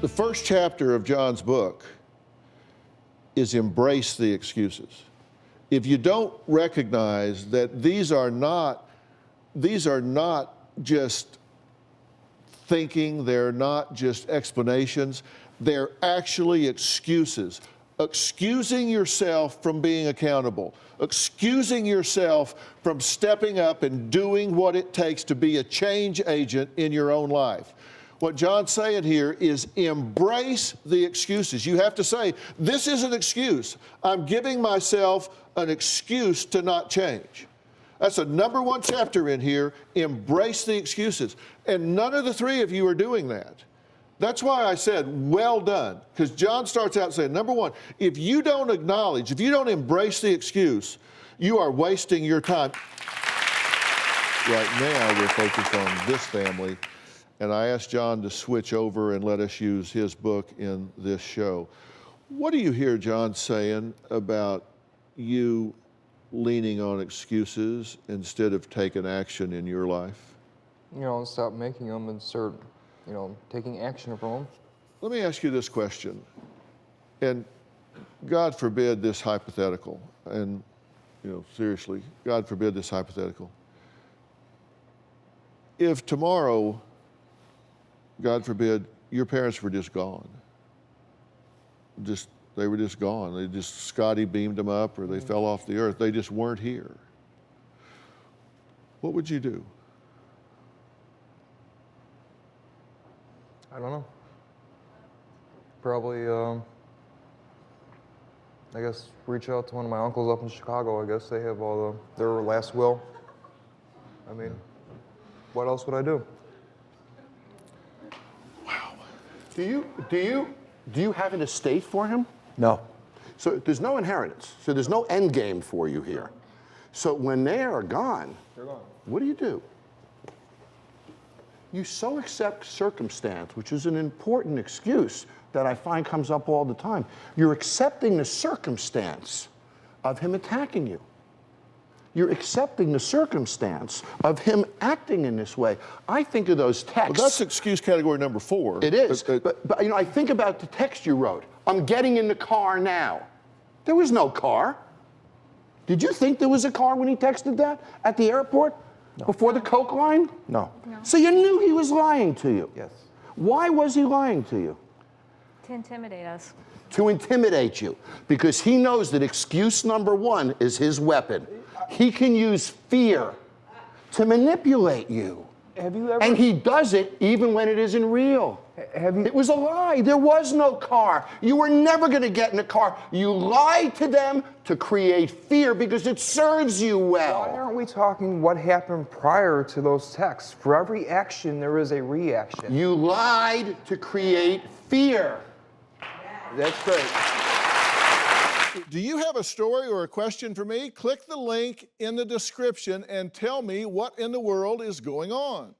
The first chapter of Jon's book is embrace the excuses. If you don't recognize that these are not just thinking, they're not just explanations, they're actually excuses. Excusing yourself from being accountable, excusing yourself from stepping up and doing what it takes to be a change agent in your own life. What Jon's saying here is embrace the excuses. You have to say, this is an excuse. I'm giving myself an excuse to not change. That's the number one chapter in here, embrace the excuses. And none of the three of you are doing that. That's why I said, well done. Because Jon starts out saying, number one, if you don't acknowledge, if you don't embrace the excuse, you are wasting your time. Right now, we're focused on this family. And I asked Jon to switch over and let us use his book in this show. What do you hear Jon saying about you leaning on excuses instead of taking action in your life? You know, stop making them and start, taking action from them. Let me ask you this question. And God forbid this hypothetical, and seriously, God forbid this hypothetical. If tomorrow, God forbid, your parents were just gone. They were just gone. Scotty beamed them up or they fell off the earth. They just weren't here. What would you do? I don't know. Probably, I guess, reach out to one of my uncles up in Chicago. I guess they have all their last will. I mean, what else would I do? Do you have an estate for him? No. So there's no inheritance. So there's no end game for you here. So when they are gone, They're gone. what do? You so accept circumstance, which is an important excuse that I find comes up all the time. You're accepting the circumstance of him attacking you. You're accepting the circumstance of him acting in this way. I think of those texts. Well, that's excuse category number 4. It is. But I think about the text you wrote. I'm getting in the car now. There was no car. Did you think there was a car when he texted that at the airport? No. Before the Coke line? No. So you knew he was lying to you? Yes. Why was he lying to you? To intimidate us. To intimidate you. Because he knows that excuse number 1 is his weapon. He can use fear to manipulate you. Have you ever? And he does it even when it isn't real. It was a lie. There was no car. You were never going to get in a car. You lied to them to create fear because it serves you well. Why aren't we talking what happened prior to those texts? For every action, there is a reaction. You lied to create fear. That's great. Do you have a story or a question for me? Click the link in the description and tell me what in the world is going on.